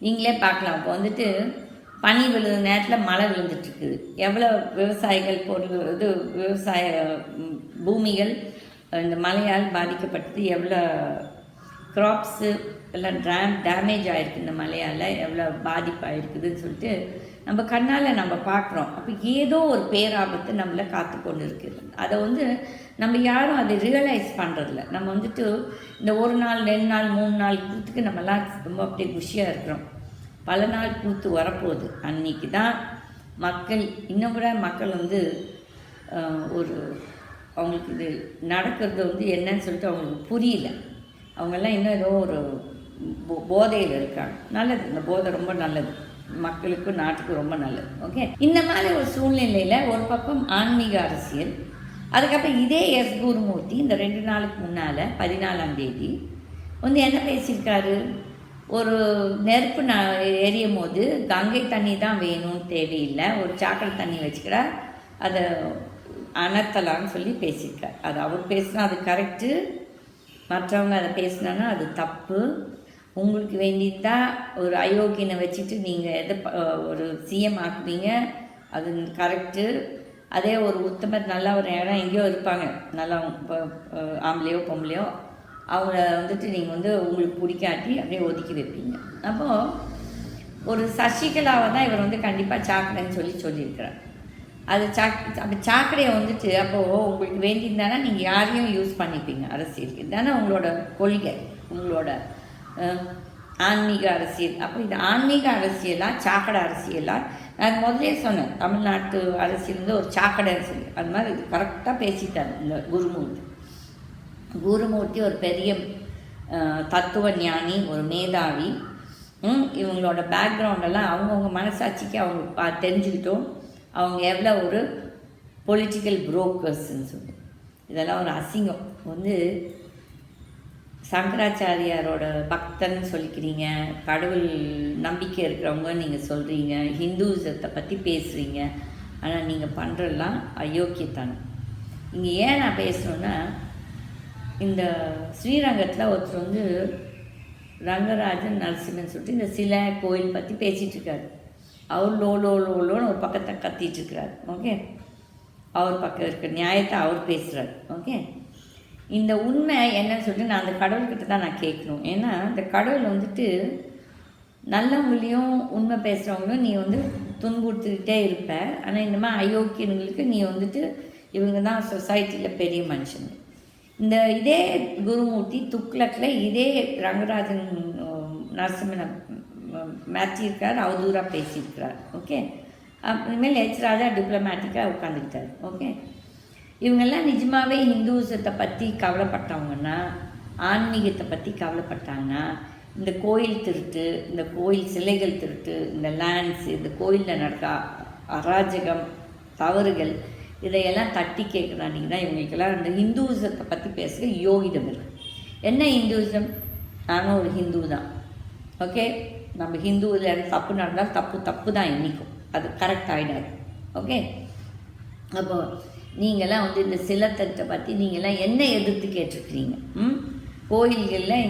நீங்களே பார்க்கலாம். இப்போ வந்துட்டு பனி விழுந்த நேரத்தில் மழை விழுந்துட்டுருக்குது. எவ்வளோ விவசாயிகள் இது விவசாய பூமிகள் இந்த மழையால் பாதிக்கப்பட்டது, எவ்வளோ க்ராப்ஸு எல்லாம் டேமேஜ் ஆகிருக்கு இந்த மழையால், எவ்வளோ பாதிப்பு ஆகிருக்குதுன்னு சொல்லிட்டு நம்ம கண்ணால் நம்ம பார்க்குறோம். அப்போ ஏதோ ஒரு பேராபத்து நம்மளை காத்து கொண்டு இருக்குது. அதை வந்து நம்ம யாரும் அதை ரியலைஸ் பண்ணுறதில்ல. நம்ம வந்துட்டு இந்த ஒரு நாள் 2 நாள் 3 நாள் கூத்துக்கு நம்மலாம் ரொம்ப அப்படியே குஷியாக இருக்கிறோம். பல நாள் கூத்து வரப்போகுது. அன்றைக்கி தான் மக்கள் இன்னும் கூட மக்கள் வந்து ஒரு அவங்களுக்கு இது நடக்கிறது வந்து என்னன்னு சொல்லிட்டு அவங்களுக்கு புரியல. அவங்கெல்லாம் இன்னும் ஏதோ ஒரு போதையில் இருக்காங்க. நல்லது, இந்த போதை ரொம்ப நல்லது, மக்களுக்கும் நாட்டுக்கும் ரொம்ப நல்லது. ஓகே, இந்த மாதிரி ஒரு சூழ்நிலையில் ஒரு பக்கம் ஆன்மீக அரசியல், அதுக்கப்புறம் இதே எஸ் குருமூர்த்தி இந்த 2 நாளுக்கு முன்னால் 14ஆம் தேதி வந்து என்ன பேசியிருக்காரு, ஒரு நெருப்பு எரியும் போது கங்கை தண்ணி தான் வேணும்னு தேவையில்லை, ஒரு சாக்கடை தண்ணி வச்சுக்கிட்டா அதை அனர்த்தலான்னு சொல்லி பேசியிருக்கார். அது அவர் பேசினா அது கரெக்டு, மற்றவங்க அதை பேசினான்னா அது தப்பு. உங்களுக்கு வேண்டியதான் ஒரு அயோக்கியனை வச்சுட்டு நீங்கள் எதை ஒரு சிஎம் ஆக்குவீங்க, அது கரெக்டு. அதே ஒரு உத்தமர் நல்லா ஒரு இடம் எங்கேயோ இருப்பாங்க, நல்லா ஆம்பளையோ பொம்பளையோ, அவங்கள வந்துட்டு நீங்கள் வந்து உங்களுக்கு பிடிக்காட்டி அப்படியே ஒதுக்கி வைப்பீங்க. அப்போது ஒரு சசிகலாவை தான் இவர் வந்து கண்டிப்பாக சாக்கடைன்னு சொல்லியிருக்கிறார். அது அப்போ சாக்கடையை வந்துட்டு அப்போது உங்களுக்கு வேண்டியிருந்தானா நீங்கள் யாரையும் யூஸ் பண்ணிப்பீங்க அரசியலுக்கு. இதுதானே உங்களோட கொள்கை, உங்களோட ஆன்மீக அரசியல். அப்போ இது ஆன்மீக அரசியலாக சாக்கடை அரசியலாக? நான் முதலே சொன்னேன், தமிழ்நாட்டு அரசியல் வந்து ஒரு சாக்கடை அரசியல். அது மாதிரி இது கரெக்டாக பேசிட்டார் இந்த குருமூர்த்தி ஒரு பெரிய தத்துவ ஞானி, ஒரு மேதாவி. இவங்களோட பேக்ரவுண்டெல்லாம் அவங்கவுங்க மனசாட்சிக்கு அவங்க தெரிஞ்சுக்கிட்டோம். அவங்க எவ்வளோ ஒரு பொலிட்டிக்கல் புரோக்கர்ஸ்ன்னு சொல்லி இதெல்லாம் ஒரு அசிங்கம். வந்து சங்கராச்சாரியாரோட பக்தன்னு சொல்லிக்கிறீங்க, கடவுள் நம்பிக்கை இருக்கிறவங்க நீங்கள் சொல்கிறீங்க, ஹிந்துசத்தை பற்றி பேசுகிறீங்க, ஆனால் நீங்கள் பண்ணுறதெல்லாம் அயோக்கியத்தனம். இங்கே ஏன் நான் பேசுகிறேன்னா, இந்த ஸ்ரீரங்கத்தில் ஒருத்தர் வந்து ரங்கராஜன் நரசிம்மன் சொல்லிட்டு இந்த சிலை கோயில் பற்றி பேசிகிட்ருக்காரு. அவர் லோன்னு ஒரு பக்கத்தை கத்திட்டுருக்கிறார். ஓகே, அவர் பக்கம் இருக்க நியாயத்தை அவர் பேசுகிறார். ஓகே, இந்த உண்மை என்னன்னு சொல்லிட்டு நான் அந்த கடவுள்கிட்ட தான் நான் கேட்கணும். ஏன்னா இந்த கடவுள் வந்துட்டு நல்லவங்களையும் உண்மை பேசுகிறவங்களும் நீ வந்து துன்புறுத்திக்கிட்டே இருப்ப. ஆனால் இந்த மாதிரி அயோக்கியங்களுக்கு நீ வந்துட்டு இவங்க தான் சொசைட்டியில் பெரிய மனுஷங்க. இதே குருமூர்த்தி துக்ளக்கில் இதே ரங்கராஜன் நரசிம்மனை மாற்றியிருக்கார், அவதூறாக பேசியிருக்கிறார். ஓகே, இனிமேல் ஹெச் ராஜா டிப்ளமேட்டிக்காக உட்காந்துக்கிட்டார். ஓகே, இவங்கெல்லாம் நிஜமாகவே ஹிந்துசத்தை பற்றி கவலைப்பட்டவங்கன்னா, ஆன்மீகத்தை பற்றி கவலைப்பட்டாங்கன்னா, இந்த கோயில் திருட்டு, இந்த கோயில் சிலைகள் திருட்டு, இந்த லேண்ட்ஸ், இந்த கோயிலில் நடக்க அராஜகம், தவறுகள், இதையெல்லாம் தட்டி கேட்குறாண்டிங்கன்னா இவங்களுக்கெல்லாம் இந்த ஹிந்துசத்தை பற்றி பேசுகிற யோகிதம் இருக்குது. என்ன ஹிந்துசம்? நானும் ஒரு ஹிந்து தான். ஓகே, நம்ம ஹிந்துவில் தப்பு நடந்தால் தப்பு தான் என்றைக்கும், அது கரெக்ட் ஆகிடாது. ஓகே, அப்போது நீங்களாம் இந்த சிலத்தத்தை பற்றி நீங்களாம் என்ன எதிர்த்து கேட்டிருக்கிறீங்க? கோயில்களில்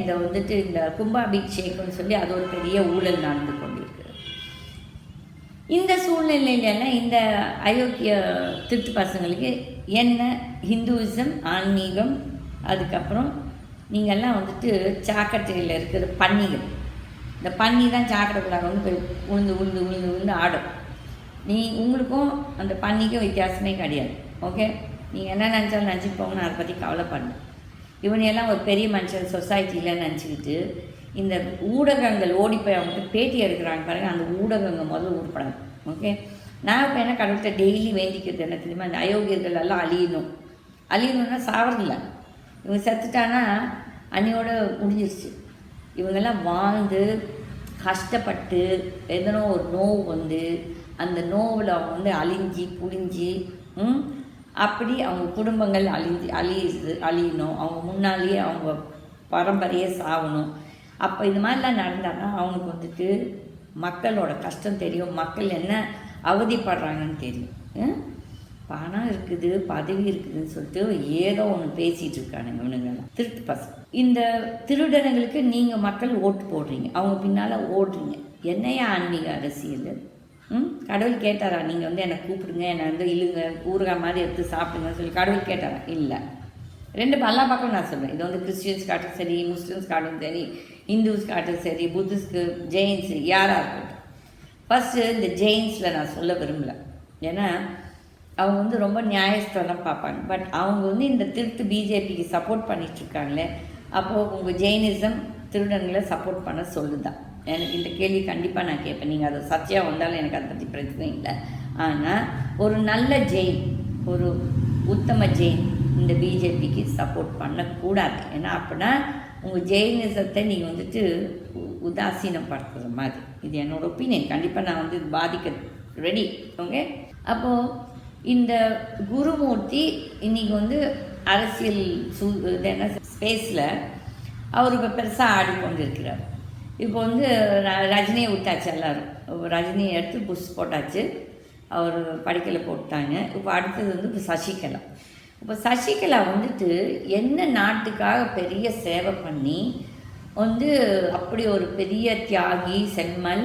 இந்த கும்பாபிஷேகம்னு சொல்லி அது ஒரு பெரிய ஊழல் நடந்து கொண்டிருக்கிறது. இந்த சூழ்நிலையிலலாம் இந்த அயோக்கிய திருட்டு பசங்களுக்கு என்ன ஹிந்துவிசம், ஆன்மீகம், அதுக்கப்புறம் நீங்கள்லாம் சாக்கட்டையில் இருக்கிற பன்னிகள், இந்த பன்னி தான் சாக்கடைக்குள்ளார போய் உளுந்து ஆடும். உங்களுக்கும் அந்த பன்னிக்கும் வித்தியாசமே கிடையாது. ஓகே, நீங்கள் என்ன நினச்சாலும் நினச்சிட்டு போங்கன்னு அதை பற்றி கவலைப்படணும். இவனையெல்லாம் ஒரு பெரிய மனுஷன் சொசைட்டியில் நினச்சிக்கிட்டு இந்த ஊடகங்கள் ஓடிப்போய் அவங்ககிட்ட பேட்டி எடுக்கிறாங்க பாருங்கள், அந்த ஊடகங்கள் முதல்ல உருப்படாது. ஓகே, நான் இப்போ என்ன கடவுள்கிட்ட டெய்லி வேண்டிக்கிறது என்ன தெரியுமா? இந்த அயோக்கியர்கள் எல்லாம் அழியணும்னா சாவறதில்ல. இவங்க செத்துட்டானா அன்னியோட முடிஞ்சிருச்சு. இவங்கெல்லாம் வாழ்ந்து கஷ்டப்பட்டு எதனோ ஒரு நோவு அந்த நோவில் அவங்க அழிஞ்சி புழிஞ்சி அப்படி அவங்க குடும்பங்கள் அழியணும், அவங்க முன்னாலேயே அவங்க பரம்பரையே சாகணும். அப்போ இது மாதிரிலாம் நடந்தாங்கன்னா அவங்களுக்கு மக்களோட கஷ்டம் தெரியும், மக்கள் என்ன அவதிப்படுறாங்கன்னு தெரியும். பணம் இருக்குது, பதவி இருக்குதுன்னு சொல்லிட்டு ஏதோ ஒன்று பேசிகிட்டு இருக்கானுங்க இவனுங்கெல்லாம் திருட்டு பசங்க. இந்த திருடனுங்களுக்கு நீங்கள் மக்கள் ஓட்டு போடுறீங்க, அவங்க பின்னால் ஓடுறீங்க. என்னையா ஆன்மீக அரசியல்? கடவுள் கேட்டாரா நீங்கள் என்னை கூப்பிடுங்க, என்னை இழுங்க, ஊறுகாய் மாதிரி எடுத்து சாப்பிடுங்கன்னு சொல்லி கடவுள் கேட்டாரா? இல்லை. ரெண்டு எல்லா பக்கம் நான் சொல்கிறேன். இது கிறிஸ்டியன்ஸ் காட்டும் சரி, முஸ்லீம்ஸ் காட்டும் சரி, இந்துஸ் காட்டும் சரி, புத்திஸ்க்கு, ஜெயின்ஸு, யாராக இருக்கட்டும். ஃபஸ்ட்டு இந்த ஜெயின்ஸில் நான் சொல்ல விரும்பலை. ஏன்னா அவங்க ரொம்ப நியாயஸ்தெல்லாம் பார்ப்பாங்க. பட் அவங்க இந்த திருட்டு பிஜேபிக்கு சப்போர்ட் பண்ணிகிட்ருக்காங்களே, அப்போது உங்கள் ஜெயினிசம் திருடன்களை சப்போர்ட் பண்ண சொல்லுதான். எனக்கு இந்த கேள்வி கண்டிப்பாக நான் கேட்பேன். நீங்கள் அது சர்ச்சையாக வந்தாலும் எனக்கு அதை பற்றி பிரச்சனை இல்லை. ஆனால் ஒரு நல்ல ஜெயின், ஒரு உத்தம ஜெயின் இந்த பிஜேபிக்கு சப்போர்ட் பண்ணக்கூடாது. ஏன்னா அப்படின்னா உங்கள் ஜெயினிசத்தை நீங்கள் உதாசீனப்படுத்துகிற மாதிரி. இது என்னோடய ஒப்பீனியன். கண்டிப்பாக நான் பாதிக்க ரெடி. ஓகே, அப்போது இந்த குருமூர்த்தி இன்றைக்கி அரசியல் ஸ்பேஸில் அவர் இப்போ பெருசாக ஆடிக்கொண்டு இருக்கிறார். இப்போ ரஜினியை விட்டாச்சு, எல்லோரும் ரஜினியை எடுத்து புஷ் போட்டாச்சு, அவர் படிக்கலை போட்டாங்க. இப்போ அடுத்தது இப்போ சசிகலா. இப்போ சசிகலா என்ன நாட்டுக்காக பெரிய சேவை பண்ணி அப்படி ஒரு பெரிய தியாகி செம்மல்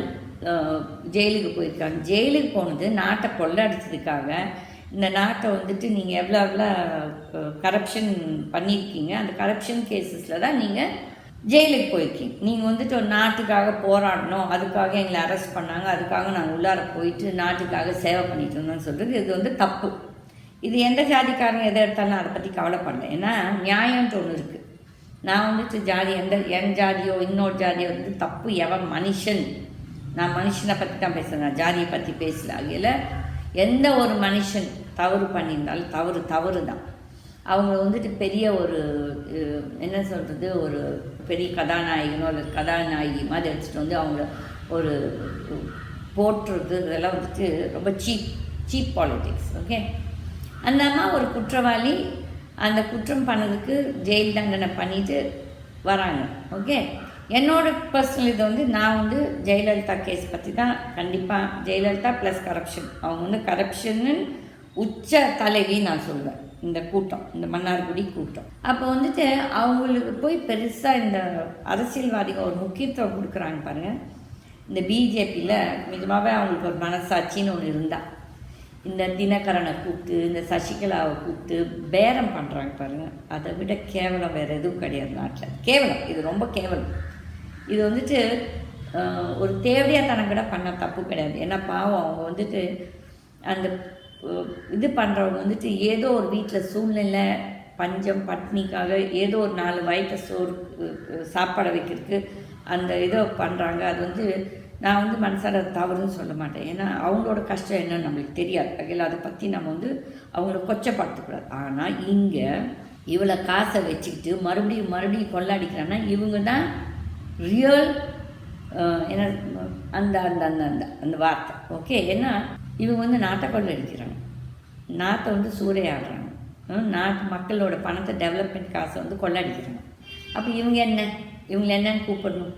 ஜெயிலுக்கு போயிருக்காங்க. ஜெயிலுக்கு போனது நாட்டை கொள்ளடிச்சதுக்காக. இந்த நாட்டை நீங்கள் எவ்வளோ கரப்ஷன் பண்ணியிருக்கீங்க, அந்த கரப்ஷன் கேஸஸில் தான் நீங்கள் ஜெயிலுக்கு போயிருக்கீங்க. நீங்கள் ஒரு நாட்டுக்காக போராடணும், அதுக்காக எங்களை அரெஸ்ட் பண்ணாங்க, அதுக்காக நாங்கள் உள்ளார போயிட்டு நாட்டுக்காக சேவை பண்ணிட்டு இருந்தோம்னு சொல்கிறது இது தப்பு. இது எந்த ஜாதிக்காரங்க எதை எடுத்தாலும் அதை பற்றி கவலைப்படல. ஏன்னா நியாயம்ன்ட்டு ஒன்று இருக்குது. நான் ஜாதி என் ஜாதியோ இன்னொரு ஜாதியோ தப்பு. எவன் மனுஷன், நான் மனுஷனை பற்றி தான் பேசுகிறேன், நான் ஜாதியை பற்றி பேசல. அதில் எந்த ஒரு மனுஷன் தவறு பண்ணியிருந்தாலும் தவறு தான். அவங்க பெரிய ஒரு என்ன சொல்கிறது, ஒரு பெரிய கதாநாயகனோ இல்லை கதாநாயகி மாதிரி எடுத்துகிட்டு அவங்கள ஒரு போட்டுறது, இதெல்லாம் ரொம்ப சீப் பாலிட்டிக்ஸ். ஓகே, அந்த அம்மா ஒரு குற்றவாளி, அந்த குற்றம் பண்ணதுக்கு ஜெயில் தண்டனை பண்ணிட்டு வராங்க. ஓகே, என்னோட பர்சனல் இது நான் ஜெயலலிதா கேஸ் பற்றி தான் கண்டிப்பாக. ஜெயலலிதா ப்ளஸ் கரப்ஷன், அவங்க கரப்ஷன்னு உச்ச தலைவி நான் சொல்லுவேன். இந்த கூட்டம், இந்த மன்னார்குடி கூட்டம். அப்போ அவங்களுக்கு போய் பெருசாக இந்த அரசியல்வாதிகள் ஒரு முக்கியத்துவம் கொடுக்குறாங்க பாருங்கள். இந்த பிஜேபியில் நிஜமாகவே அவங்களுக்கு ஒரு மனசாட்சின்னு ஒன்று இருந்தால், இந்த தினகரனை கூப்பிட்டு இந்த சசிகலாவை கூப்பிட்டு பேரம் பண்ணுறாங்க பாருங்கள். அதை விட கேவலம் வேறு எதுவும் கிடையாது நாட்டில். கேவலம், இது ரொம்ப கேவலம். இது ஒரு தேவையாக தனக்கிட பண்ண தப்பு கிடையாது. ஏன்னா பாவம் அவங்க அந்த இது பண்ணுறவங்க ஏதோ ஒரு வீட்டில் சூழ்நிலை பஞ்சம் பட்னிக்காக ஏதோ ஒரு 4 வயிற்று சோறு சாப்பாடை வைக்கிறதுக்கு அந்த இதை பண்ணுறாங்க. அது நான் வந்து மனசார அது தவறுன்னு சொல்ல மாட்டேன். ஏன்னா அவங்களோட கஷ்டம் என்னன்னு நம்மளுக்கு தெரியாது. அதில் அதை பற்றி நம்ம வந்து அவங்கள கொச்சப்படுத்தக்கூடாது. ஆனால் இங்கே இவ்வளோ காசை வச்சுக்கிட்டு மறுபடியும் கொள்ளாடிக்கிறான்னா இவங்க தான் ரியல் என்ன அந்த அந்த அந்த அந்த அந்த வார்த்தை. ஓகே, ஏன்னா இவங்க வந்து நாட்டை கொள்ளடிக்கிறாங்க, நாட்டை வந்து சூறையாடுறாங்க, நாட்டு மக்களோட பணத்தை டெவலப்மெண்ட் காசை வந்து கொள்ளடிக்கிறாங்க. அப்போ இவங்களை என்னன்னு கூப்பிடணும்?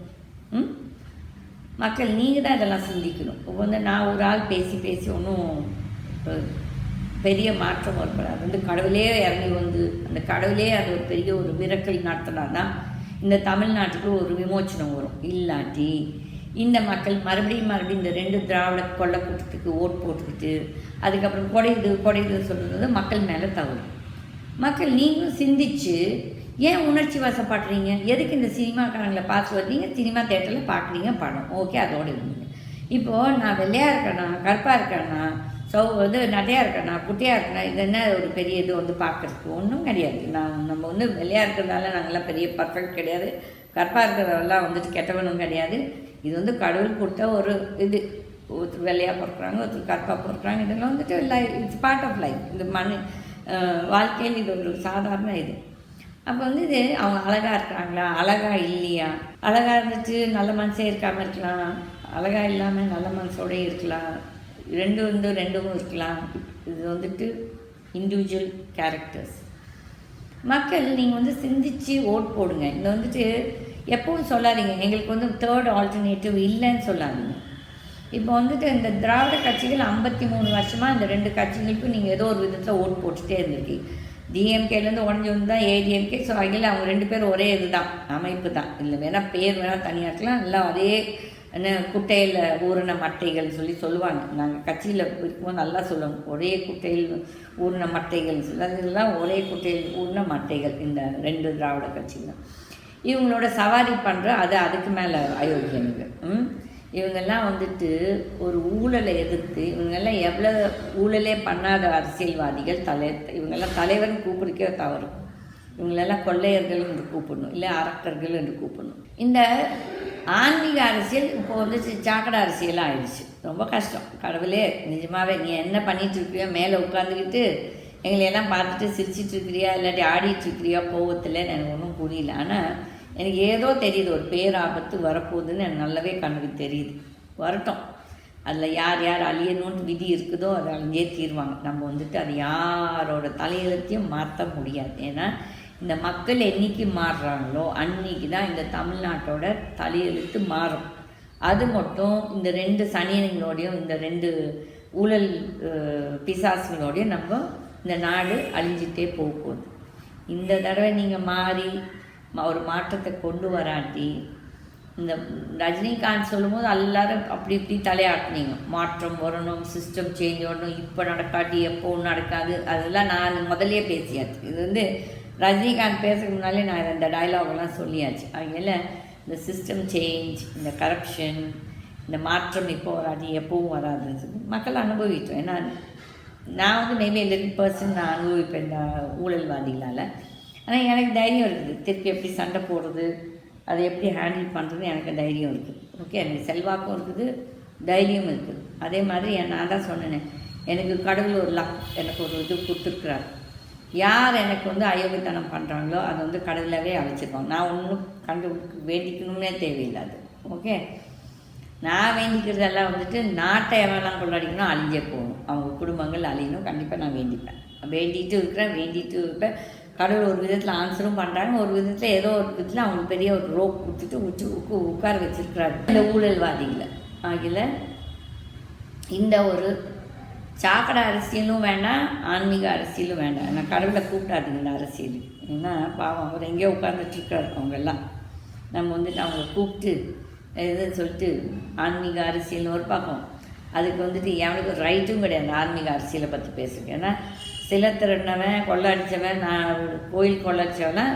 மக்கள் நீங்கள் தான் இதெல்லாம் சிந்திக்கணும். இப்போ வந்து நான் ஒரு ஆள் பேசி ஒன்றும் பெரிய மாற்றம் ஏற்படாது. வந்து கடவுளே இறங்கி வந்து அந்த கடவுளே அது ஒரு பெரிய ஒரு மிரக்கல் நடத்தினா தான் இந்த தமிழ்நாட்டுக்கு ஒரு விமோச்சனம் வரும். இல்லாட்டி இந்த மக்கள் மறுபடியும் இந்த 2 திராவிட கொள்ளை கூட்டத்துக்கு ஓட் போட்டுக்கிட்டு அதுக்கப்புறம் குறையுது சொல்கிறது மக்கள் மேலே தவறு. மக்கள் நீங்களும் சிந்திச்சு ஏன் உணர்ச்சி வசப்படுறீங்க? எதுக்கு இந்த சினிமாக்காரங்களை பார்த்து வர்றீங்க? சினிமா தேட்டரில் பார்க்குறீங்க படம், ஓகே, அதோடு இருந்தீங்க. இப்போது நான் வெள்ளையாக இருக்கேன்னா, கருப்பாக இருக்கேன்னா, வந்து நடையாக இருக்கேன்னா, குட்டையாக இருக்கேன்னா, இது என்ன ஒரு பெரிய இது வந்து பார்க்குறதுக்கு ஒன்றும் கிடையாது. நம்ம வந்து வெள்ளையாக இருக்கிறதால நாங்கள்லாம் பெரிய பர்ஃபெக்ட் கிடையாது, கருப்பாக இருக்கிறதெல்லாம் வந்துட்டு கெட்டவனும் கிடையாது. இது வந்து கடவுள் கொடுத்த ஒரு இது. ஒருத்தர் வெள்ளையாக பிறக்கிறாங்க, ஒருத்தர் கருப்பாக பிறக்கிறாங்க, இதெல்லாம் வந்துட்டு இட்ஸ் பார்ட் ஆஃப் லைஃப். இந்த வாழ்க்கையில் இது ஒரு சாதாரண இது. அப்போ வந்து இது அவங்க அழகாக இருக்கிறாங்களா, அழகாக இல்லையா, அழகாக இருந்துட்டு நல்ல மனசே இருக்காமல் இருக்கலாம், அழகாக இல்லாமல் நல்ல மனசோடே இருக்கலாம், ரெண்டும் இருக்கலாம். இது வந்துட்டு இண்டிவிஜுவல் கேரக்டர்ஸ். மக்கள் நீங்கள் வந்து சிந்திச்சு ஓட் போடுங்க. இந்த வந்துட்டு எப்பவும் சொல்லாதீங்க எங்களுக்கு வந்து 3rd ஆல்டர்னேட்டிவ் இல்லைன்னு சொல்லாதீங்க. இப்போ வந்துட்டு இந்த திராவிட கட்சிகள் 53 வருஷமாக இந்த 2 கட்சிகளுக்கும் நீங்கள் ஏதோ ஒரு விதத்தில் ஓட் போட்டுகிட்டே இருந்திருக்கீங்க. டிஎம்கேலேருந்து உடஞ்சி வந்து தான் ஏடிஎம்கே. ஸோ அதில் அவங்க 2 பேரும் ஒரே இது தான், அமைப்பு தான். இல்லை வேணால் பேர் வேணால் தனியாக இருக்கலாம், எல்லாம் அதே என்ன குட்டையில் ஊறின மட்டைகள் சொல்லுவாங்க. நாங்கள் கட்சியில் இருக்கும்போது நல்லா சொல்லுவாங்க, ஒரே குட்டையில் ஊறின மட்டைகள் அதெல்லாம் ஒரே குட்டையில் ஊறின மட்டைகள் இந்த 2 திராவிட கட்சிகள். இவங்களோட சவாரி பண்ணுற அதுக்கு மேலே அயோக்கியனுங்க. இவங்கெல்லாம் வந்துட்டு ஒரு ஊழலை எதிர்த்து இவங்கெல்லாம் எவ்வளோ ஊழலே பண்ணாத அரசியல்வாதிகள் இவங்கெல்லாம் தலைவர்னு கூப்பிடுக்கே தவறு. இவங்களெல்லாம் கொள்ளையர்கள் என்று கூப்பிடணும், இல்லை அரக்கர்கள் என்று கூப்பிடணும். இந்த ஆன்மீக அரசியல் இப்போ வந்து சாக்கடை அரசியலாக ஆயிடுச்சு. ரொம்ப கஷ்டம். கடவுளே நிஜமாகவே நீ என்ன பண்ணிகிட்டு இருக்கிறியோ, மேலே உட்காந்துக்கிட்டு எங்களையெல்லாம் பார்த்துட்டு சிரிச்சிட்டு இருக்கிறியா இல்லாட்டி ஆடிட்டு இருக்கிறியா கோவத்தில் எனக்கு ஒன்றும் புரியல. ஆனால் எனக்கு ஏதோ தெரியுது, ஒரு பேராபத்து வரப்போகுதுன்னு எனக்கு நல்லாவே கண்ணுக்கு தெரியுது. வரட்டும், அதில் யார் அழியணும்னு விதி இருக்குதோ அதை அங்கேயே தீர்வாங்க. நம்ம வந்துட்டு அது யாரோட தலையெழுத்தையும் மாற்ற முடியாது. ஏன்னா இந்த மக்கள் என்னைக்கு மாறுறாங்களோ அன்னைக்கு தான் இந்த தமிழ்நாட்டோட தலையெழுத்து மாறும். அது மட்டும் இந்த 2 சனியன்களோடையும் இந்த 2 ஊழல் பிசாசுகளோடையும் நம்ம இந்த நாடு அழிஞ்சிட்டே போகுது. இந்த தடவை நீங்கள் மாறி ஒரு மாற்றத்தை கொண்டு வராட்டி, இந்த ரஜினிகாந்த் சொல்லும்போது எல்லாரும் அப்படி இப்படி தலையாட்டினீங்க, மாற்றம் வரணும், சிஸ்டம் சேஞ்ச் வரணும், இப்போ நடக்காட்டி எப்போ நடக்காது, அதெல்லாம் நான் முதலே பேசியாச்சு. இது வந்து ரஜினிகாந்த் பேசுறதுக்கு முன்னாலே நான் இந்த டயலாகெல்லாம் சொல்லியாச்சு. அதனால இந்த சிஸ்டம் சேஞ்ச், இந்த கரப்ஷன், இந்த மாற்றம் இப்போ வராது, எப்பவும் வராது, மக்கள் அனுபவித்தோம். ஏன்னா நான் வந்து மேபி 11% நான் அனுபவிப்பேன் இந்த ஊழல்வாதிகளால். ஆனால் எனக்கு தைரியம் இருக்குது, திருப்பி எப்படி சண்டை போடுறது, அதை எப்படி ஹேண்டில் பண்ணுறது எனக்கு தைரியம் இருக்குது. ஓகே, எனக்கு செல்வாக்கும் இருக்குது, தைரியம் இருக்குது. அதே மாதிரி நான் தான் சொன்னேன், எனக்கு கடவுள் ஒரு எனக்கு ஒரு இது கொடுத்துருக்குறாரு. யார் எனக்கு வந்து அயோக்கியத்தனம் பண்ணுறாங்களோ அதை வந்து கடவுளாகவே அழைச்சிருப்பாங்க. நான் ஒன்றும் வேண்டிக்கணும்னே தேவையில்லாது. ஓகே, நான் வேண்டிக்கிறதெல்லாம் வந்துட்டு நாட்டை எவெல்லாம் கொண்டாடிக்கணும் அழிஞ்சே போகணும், அவங்க குடும்பங்கள் அழியணும், கண்டிப்பாக நான் வேண்டிட்டு இருப்பேன். கடவுள் ஒரு விதத்தில் ஆன்சரும் பண்ணுறாங்க, ஒரு விதத்தில் ஏதோ ஒரு விதத்தில் அவங்களுக்கு பெரிய ஒரு ரோப் கொடுத்துட்டு உட்கார வச்சுருக்கிறாரு இந்த ஊழல்வாதிகளை. ஆகில இந்த ஒரு சாக்கடை அரசியலும் வேண்டாம், ஆன்மீக அரசியலும் வேண்டாம். நான் கடவுளை கூப்பிட்டாதுங்க இந்த அரசியல். ஏன்னா பாவம் அவர் எங்கேயோ உட்காந்துட்ருக்காரு. அவங்கெல்லாம் நம்ம வந்துட்டு அவங்கள கூப்பிட்டு எதுன்னு சொல்லிட்டு ஆன்மீக அரசியல்னு ஒரு பார்ப்போம். அதுக்கு வந்துட்டு எவனுக்கு ஒரு ரைட்டும் கிடையாது ஆன்மீக அரசியலை பற்றி பேசுகிறேன். ஏன்னா சில திருடினவன், கொள்ளடித்தவன், நான் கோயில் கொள்ளடித்தவெல்லாம்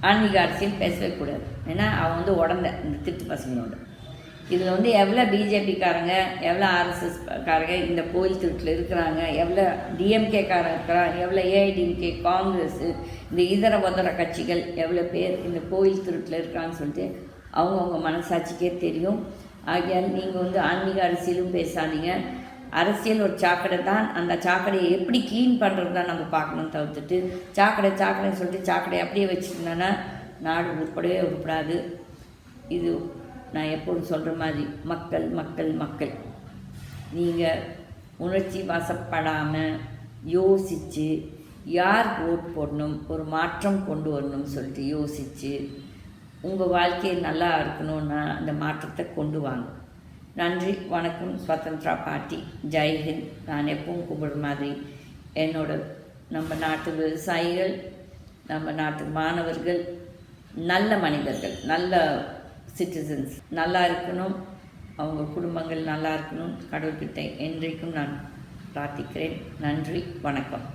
ஆன்மீக அரசியல் பேசவே கூடாது. ஏன்னா அவன் வந்து உடந்த இந்த திட்டு பசங்களோட. இதில் வந்து எவ்வளோ பிஜேபிக்காரங்க, எவ்வளோ ஆர்எஸ்எஸ்காரங்க இந்த கோயில் திருட்டில் இருக்கிறாங்க, எவ்வளோ டிஎம்கேக்காரங்க இருக்கிறாங்க, எவ்வளோ ஏஐடிஎம்கே, காங்கிரஸ், இந்த இதர கட்சிகள் எவ்வளோ பேர் இந்த கோயில் திருட்டில் இருக்கான்னு சொல்லிட்டு அவங்கவுங்க மனசாட்சிக்கே தெரியும். ஆகையால் நீங்கள் வந்து ஆன்மீக அரசியலும் பேசாதீங்க. அரசியல் ஒரு சாக்கடை தான். அந்த சாக்கடையை எப்படி க்ளீன் பண்ணுறது தான் நம்ம பார்க்கணும், தவிர்த்துட்டு சாக்கடைன்னு சொல்லிட்டு சாக்கடையை அப்படியே வச்சுருந்தோன்னா நாடு உருப்படவே உருப்படாது. இது நான் எப்போதும் சொல்கிற மாதிரி மக்கள் நீங்கள் உணர்ச்சி வசப்படாமல் யோசித்து யார் ஓட் போடணும், ஒரு மாற்றம் கொண்டு வரணும்னு சொல்லிட்டு யோசித்து உங்கள் வாழ்க்கையை நல்லா இருக்கணும்னா அந்த மாற்றத்தை கொண்டு வாங்க. நன்றி, வணக்கம். ஸ்வதந்திரா பார்ட்டி, ஜெய்ஹிந்த். நான் எப்பவும் கூப்பிடுற மாதிரி நம்ம நாட்டு விவசாயிகள், நம்ம நாட்டு மாணவர்கள், நல்ல மனிதர்கள், நல்ல சிட்டிசன்ஸ் நல்லா இருக்கணும், அவங்க குடும்பங்கள் நல்லா இருக்கணும். கடவுள்கிட்ட என்றைக்கும் நான் பிரார்த்திக்கிறேன். நன்றி, வணக்கம்.